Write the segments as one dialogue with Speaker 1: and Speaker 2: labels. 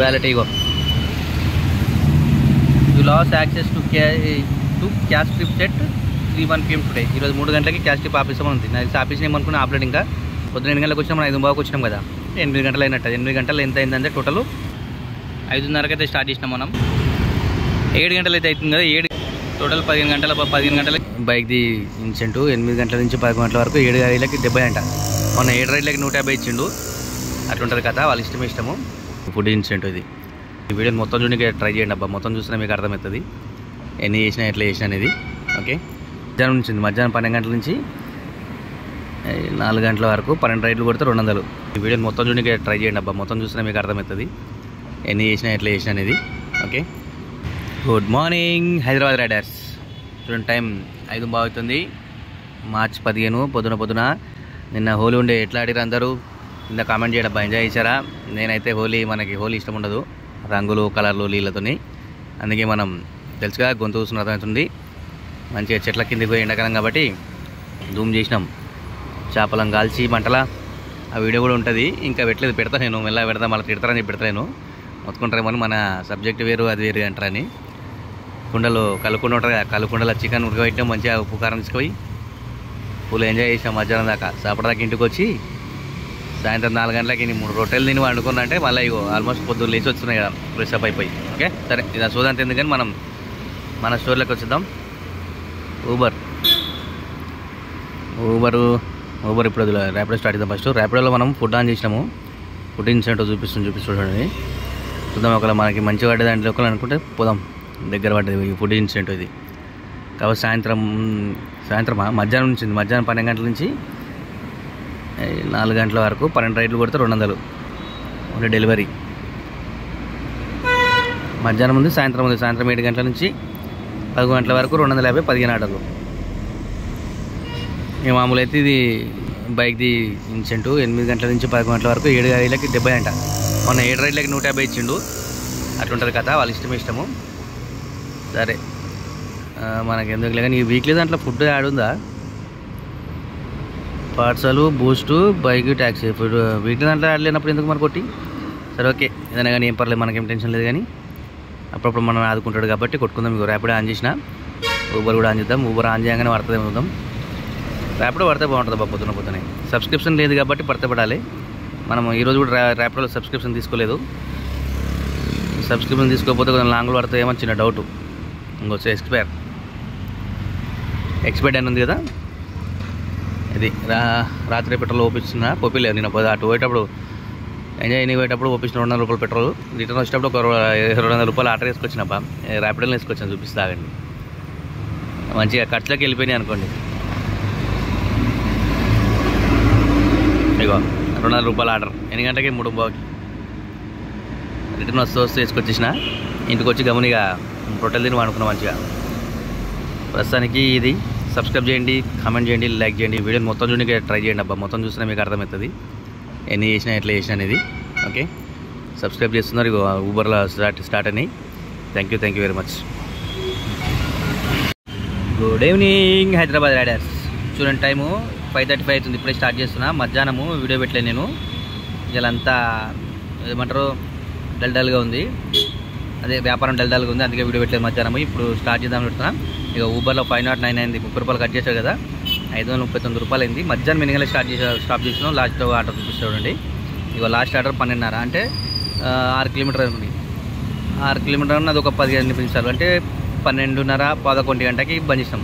Speaker 1: Wallet ego you lost access to cash trip set 3:01 PM today. ఈరోజు 3 గంటలకి cash trip ఆపేస్తామని ఉంది. నాకు office ఏమనుకున్నా ఆపలేడు. ఇంకా పొద్దున 8 గంటలకు వచ్చినా మనం 5:15కి వచ్చినాం కదా, 8 గంటలు అయినట్టు. 8 గంటలు ఎంత అయిందంటే టోటల్ 5:30కి అయితే స్టార్ట్ చేసినాం మనం. 7 గంటలు అయితే అవుతుంది కదా, టోటల్ 15 గంటల బైక్ది ఇన్సెంటివ్. 8 గంటల నుంచి 11 గంటల వరకు 7 రైళ్ళకి 70 అంట. మొన్న 7 రైళ్ళకి 150 ఇచ్చిండు. అట్లుంటుంది కదా, వాళ్ళ ఇష్టము. ఫుడ్ ఇన్సెంటివ్ ఇది. ఈ వీడియో మొత్తం చూడడానికి ట్రై చేయండి అబ్బా. మొత్తం చూసినా మీకు అర్థమవుతుంది ఎన్ని చేసినా ఎట్లా చేసినా అనేది. ఓకే, మధ్యాహ్నం నుంచి 12 గంటల నుంచి 4 గంటల వరకు 12 రైడ్లు కొడితే 200. ఈ వీడియో మొత్తం చూడడానికి ట్రై చేయండి అబ్బా. మొత్తం చూసినా మీకు అర్థమవుతుంది ఎన్ని చేసినా ఎట్లా చేసినా అనేది. Okay, good morning Hyderabad riders. చూడండి టైం 5 అవుతుంది. మార్చి 15 పొద్దున. నిన్న హోలీ ఉండే ఎట్లా ఆడిరు అందరూ కింద కామెంట్ చేయడం. ఎంజాయ్ చేశారా? నేనైతే మనకి హోలీ ఇష్టం ఉండదు, రంగులు కలర్లు నీళ్ళతోని. అందుకే మనం తెలుసుగా గొంతు కూర్చుని అర్థమవుతుంది. మంచిగా చెట్ల కిందకి పోయి ఎండాకాలం కాబట్టి ధూమ్ చేసినాం. చేపలం కాల్చి మంటల ఆ వీడియో కూడా ఉంటుంది. ఇంకా పెడతా నేను మెల్లగా పెడతా. మళ్ళీ తిడతారని చెప్పి పెడతాను. మొత్తుకుంటారేమో మన సబ్జెక్ట్ వేరు అది వేరు అంటారని. కుండలు కలుకుండా ఉంటుంది కదా, కలుకుండలో చికెన్ ఉడకబెట్టాం. మంచిగా ఉప్పు కారం తీసుకుపోయి ఫుల్ ఎంజాయ్ చేసాం మధ్యాహ్నం దాకా. సాపడదాకా ఇంటికి వచ్చి సాయంత్రం 4 గంటలకి 3 రొట్టెలు తిని వండుకున్నా అంటే మళ్ళీ ఇగో ఆల్మోస్ట్ పొద్దున్న లేచి వస్తున్నాయి కదా, ఫ్రెష్ అప్ అయిపోయి. ఓకే సరే, ఇది సోదంత ఎందుకని మనం మన స్టోర్లోకి వచ్చేద్దాం. ఊబర్ ఇప్పుడు ర్యాపిడో స్టార్ట్ చేద్దాం. ఫస్ట్ ర్యాపిడోలో మనం ఫుడ్ ఆన్ చేసినాము. ఫుడ్ ఇన్సెంటివ్ చూపిస్తుండీ చూద్దాం. ఒకవేళ మనకి మంచి పడ్డది దాంట్లో ఒకవేళ అనుకుంటే పోదాం. దగ్గర పడ్డది ఈ ఫుడ్ ఇన్సెంటివ్ ఇది. కాబట్టి మధ్యాహ్నం 12 గంటల నుంచి 4 గంటల వరకు 12 రైడ్లు కొడితే 200 ఓన్లీ డెలివరీ. మధ్యాహ్నం ముందు సాయంత్రం 7 గంటల నుంచి 10 గంటల వరకు 250 15 ఆర్డర్లు. ఇక మామూలు అయితే ఇది బైక్ది ఇన్సెంటివ్. 8 గంటల నుంచి 11 గంటల వరకు 7 రైళ్ళకి 70 అంట. మొన్న 7 రైళ్ళకి 150 ఇచ్చిండు. అట్లుంటుంది కదా, వాళ్ళ ఇష్టము. సరే మనకి ఎందుకు లేక నీ వీక్లీ దాంట్లో ఫుడ్ యాడ్ ఉందా? Parcel, Boost, bike, taxi. Food weekly దాంట్లో యాడ్ లేనప్పుడు ఎందుకు మరి కొట్టి? సరే ఓకే, ఏదైనా కానీ ఏం పర్లేదు, మనకేం టెన్షన్ లేదు. కానీ అప్పుడప్పుడు మనం ఆదుకుంటాడు కాబట్టి కొట్టుకుందాం. మీకు ర్యాపిడో ఆన్ చేసిన, ఊబర్ కూడా ఆన్ చేద్దాం. ఊబర్ ఆన్ చేయగానే పడుతుంది చూద్దాం. ర్యాపిడో పడితే బాగుంటుంది అబ్బా. పొద్దునే సబ్స్క్రిప్షన్ లేదు కాబట్టి పడాలి. మనం ఈరోజు కూడా ర్యాపిడోలో సబ్స్క్రిప్షన్ తీసుకోలేదు. సబ్స్క్రిప్షన్ తీసుకోకపోతే కొంచెం లాంగ్లో పడుతుందేమో చిన్న డౌట్. ఇంకొచ్చి ఎక్స్పైర్డ్ అని ఉంది కదా, ఇది రాత్రి పెట్రోల్ పోపిలేదు. నేను అటు పోయేటప్పుడు ఎంజాయ్ పోయేటప్పుడు ఓపించిన 200 రూపాయలు పెట్రోల్. రిటర్న్ వచ్చేటప్పుడు ఒక 200 రూపాయలు ఆర్డర్ వేసుకొచ్చినప్ప, ర్యాపిడోలో వేసుకొచ్చాను. చూపిస్తాగండి. మంచిగా ఖర్చులోకి వెళ్ళిపోయినాయి అనుకోండి. ఇగో 200 రూపాయలు ఆర్డర్. 8 గంటలకి 3:15కి రిటర్న్ వస్తూ వేసుకొచ్చేసిన. ఇంటికి వచ్చి గమనిగా రొట్టెలు తిని వండుకున్నాం మంచిగా. ప్రస్తుతానికి ఇది సబ్స్క్రైబ్ చేయండి, కామెంట్ చేయండి, లైక్ చేయండి. వీడియో మొత్తం చూడడానికి ట్రై చేయండి అబ్బా. మొత్తం చూసినా మీకు అర్థమవుతుంది ఎన్ని చేసినా ఎట్లా చేసినా అనేది. ఓకే, సబ్స్క్రైబ్ చేస్తున్నారు. ఇగో ఊబర్లో స్టార్ట్ అని. Thank you very much. Good evening Hyderabad riders. చూడండి టైము 5:35 అవుతుంది. ఇప్పుడే స్టార్ట్ చేస్తున్నా. మధ్యాహ్నము వీడియో పెట్టలేదు నేను. ఇలాంతా ఏమంటారు డల్గా ఉంది, అదే వ్యాపారం డల్గా ఉంది. అందుకే వీడియో పెట్టలేదు మధ్యాహ్నం. ఇప్పుడు స్టార్ట్ చేద్దామని పెడుతున్నా. ఇక ఊబర్లో 509 అయింది. 30 రూపాయలు కట్ చేశాడు కదా, 539 రూపాయలు అయింది. మధ్యాహ్నం 8 గంటలకు స్టాప్ చేసినాం. లాస్ట్ ఆర్డర్ చూపిస్తాడండి. ఇక లాస్ట్ ఆర్డర్ 12:30 అంటే 6 కిలోమీటర్ అనుకోండి. 6 కిలోమీటర్ అన్నది ఒక 15 నిమిషాలు అంటే 12:30 11 గంటకి బంద్ చేసినాం.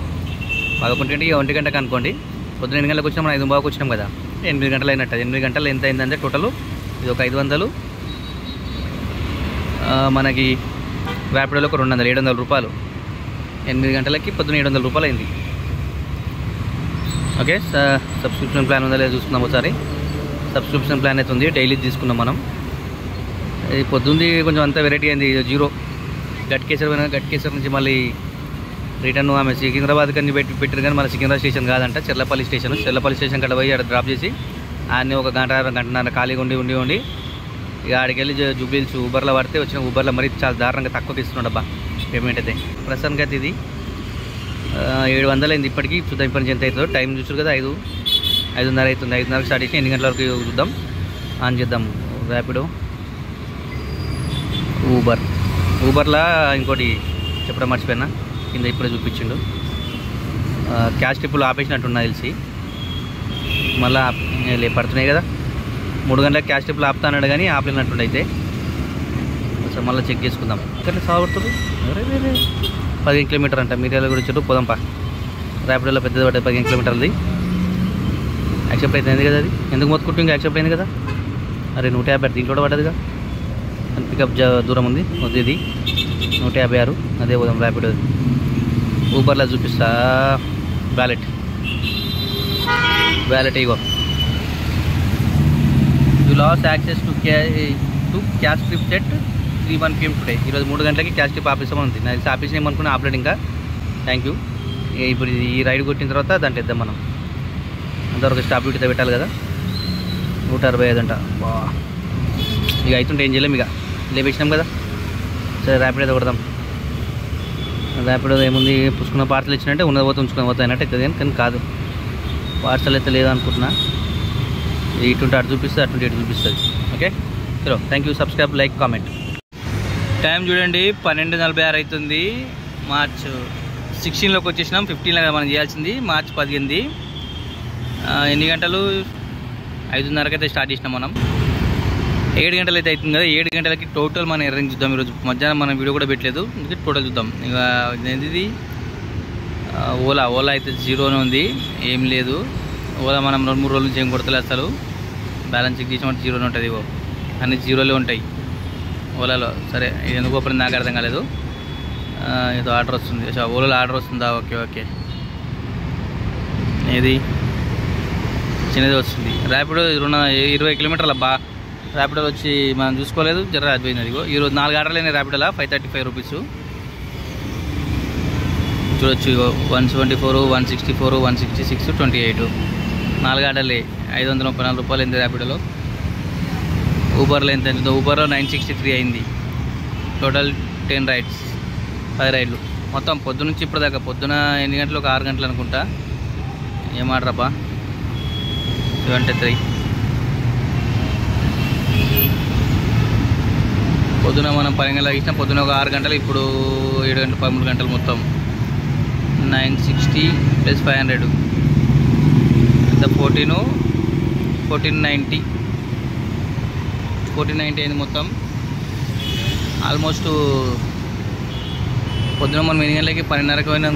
Speaker 1: 11 గంటకి 1 గంటకి అనుకోండి. పొద్దున 8 గంటలకు వచ్చినాం, మనం 5:15కి వచ్చినాం కదా, 8 గంటలు అయినట్టు. 8 గంటలు ఎంత అయిందంటే టోటల్ ఇది ఒక 500. మనకి ర్యాపిడోలో ఒక 200 700 రూపాయలు. 8 గంటలకి పొద్దున 700 రూపాయలు అయింది. ఓకే, సబ్స్క్రిప్షన్ ప్లాన్ ఉందా లేదా చూసుకుందాం ఒకసారి. సబ్స్క్రిప్షన్ ప్లాన్ అయితే ఉంది, డైలీ తీసుకున్నాం మనం. ఇది పొద్దుంది కొంచెం అంతా వెరైటీ అయింది. 0 గట్కేసర్ పోయినా, గట్కేసర్ నుంచి మళ్ళీ రిటర్న్ ఆమె సికింద్రాబాద్ కన్నీ పెట్టారు. కానీ మన సికింద్రాబాద్ స్టేషన్ కాదంట, చెర్లపల్లి స్టేషన్ కట్ట పోయి అక్కడ డ్రాప్ చేసి ఆయన్ని ఒక గంటన్నర ఖాళీగా ఉండి ఇక ఆడికి వెళ్ళి జూబ్లీహిల్స్ ఊబర్లో పడితే వచ్చిన. ఊబర్లో మరీ చాలా దారుణంగా తక్కువకి ఇస్తున్నాడు అబ్బా పేమెంట్ అయితే. ప్రస్తుతానికి అయితే ఇది 700 అయింది ఇప్పటికీ. చూద్దాం ఇప్పటి నుంచి ఎంత అవుతుందో. టైం చూసారు కదా, 5:30 అవుతుంది. 5:30కి స్టార్ట్ చేసి 8 గంటల వరకు చూద్దాం. ఆన్ చేద్దాం ర్యాపిడో. ఊబర్లో ఇంకోటి చెప్పడం మర్చిపోయినా, కింద ఇప్పుడే చూపించిండు. క్యాష్ ట్రిప్పులు ఆపేసినట్టున్నా తెలిసి, మళ్ళీ పడుతున్నాయి కదా. 3 గంటలకు క్యాష్ ట్రిప్పులు ఆపుతాన్నాడు కానీ ఆపలేనట్టుండి. అయితే అసలు మళ్ళీ చెక్ చేసుకుందాం. ఇక్కడ సాగుతుంది 15 కిలోమీటర్ అంట. మీడియాలో కూడా చుట్టూ పోదాంపా. ర్యాపిడోలో పెద్దది పడ్డది 15 కిలోమీటర్ది. యాక్సెప్ట్ అయింది కదా. అది ఎందుకు మొత్తుకుంటూ ఇంకా యాక్సెప్ట్ అయింది కదా. అరే 150 దీంట్లో కూడా పడ్డదిగా. పికప్ దూరం ఉంది వద్దు. ఇది 156. అదే పోదాం ర్యాపిడో. ఊబర్లో చూపిస్తా. Wallet ego. You lost access to cash trip set 3:01 PM today. ఈరోజు 3 గంటలకి క్యాష్ ట్రిప్ ఆపేసామని ఉంది. నాకు తెలిసి ఆపేసిన ఏమనుకున్నా ఆపలేడు ఇంకా. Thank you. ఇప్పుడు ఈ రైడ్ కొట్టిన తర్వాత దాంట్లో ఇద్దాం మనం. అంతవరకు స్టాప్ డ్యూటీతో పెట్టాలి కదా. 165 అంట. బా ఇక అవుతుంటే ఏం చేయలేము. ఇక లేపేసినాం కదా. సరే ర్యాపిడ్ అయితే కొడదాం. ర్యాపిడ్ ఏముంది, పుచ్చుకున్న పార్సల్ ఇచ్చినట్టే ఉన్నది పోతే ఉంచుకుని పోతా అన్నట్టు అవుతుంది. కానీ కాదు, పార్సల్ అయితే లేదనుకుంటున్నా. ఇటుంటే అటు చూపిస్తుంది, అటుంటే ఇటు చూపిస్తుంది. ఓకే చలో, thank you. Subscribe, like, comment. Time చూడండి 12:46 అవుతుంది. మార్చ్ 16లోకి వచ్చేసినాం. 15లో మనం చేయాల్సింది. మార్చ్ 18. ఎన్ని గంటలు? 5:30కి అయితే స్టార్ట్ చేసినాం మనం. 7 గంటలు అయితే అవుతుంది కదా. 7 గంటలకి టోటల్ మనం ఎర్నింగ్ చూద్దాం. ఈరోజు మధ్యాహ్నం మనం వీడియో కూడా పెట్టలేదు, అందుకే టోటల్ చూద్దాం. ఇక ఇది ఓలా అయితే జీరోనే ఉంది, ఏం లేదు. ఓలా మనం 2-3 రోజుల నుంచి ఏం కొడతలేదు అసలు. బ్యాలెన్స్ చెక్ చేసినట్టు జీరోనే ఉంటుంది. ఇవో అన్ని జీరోలే ఉంటాయి ఓలాలో. సరే ఎందుకు ఓపెన్ నాకు అర్థం కాలేదు. ఏదో ఆర్డర్ వస్తుంది. ఓలాలో ఆర్డర్ వస్తుందా? ఓకే. ఏది చిన్నది వస్తుంది. ర్యాపిడో 20 కిలోమీటర్ల ర్యాపిడోలో వచ్చి మనం చూసుకోలేదు, జర అయిపోయింది. అదిగో ఈరోజు 4 ఆర్డర్లు అయినాయి ర్యాపిడోలో. 535 రూపీస్ చూడొచ్చు. 174, 164, 166, 28. 4 ఆర్డర్లే. 534 రూపాయలు అయింది ర్యాపిడోలో. ఊబర్లో ఎంత అయిందో? ఊబర్లో 963 అయింది. టోటల్ 10 రైడ్స్, 10 రైడ్లు మొత్తం పొద్దున్న నుంచి ఇప్పటిదాకా. పొద్దున ఎన్ని గంటలు? ఒక 6 గంటలు అనుకుంటా. ఏం ఆర్డరబ్బా? 73. పొద్దున మనం 10 గంటలకు ఇచ్చినాం. పొద్దున ఒక 6 గంటలు, ఇప్పుడు 7 గంటలు, 13 గంటలు మొత్తం. 960 + 500 ఎంత? 1490 అయింది మొత్తం. ఆల్మోస్ట్ పొద్దున మనం 8 గంటలకి 12:30కి పోయినాం.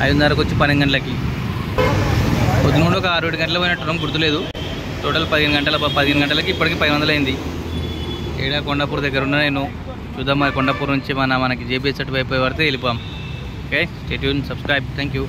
Speaker 1: 5:30కి వచ్చి 12 గంటలకి. పొద్దున కూడా ఒక 6-7 గంటలు పోయినట్టున్నాం, గుర్తులేదు. టోటల్ 15 గంటలకి ఇప్పటికి 500 అయింది. ఏడా కొండాపూర్ దగ్గర ఉన్నా నేను. చూద్దాం మరి కొండాపూర్ నుంచి మనకి జేబీఎస్ వైపు పడితే వెళ్ళిపోయాం. Okay, stay tune, subscribe. Thank you.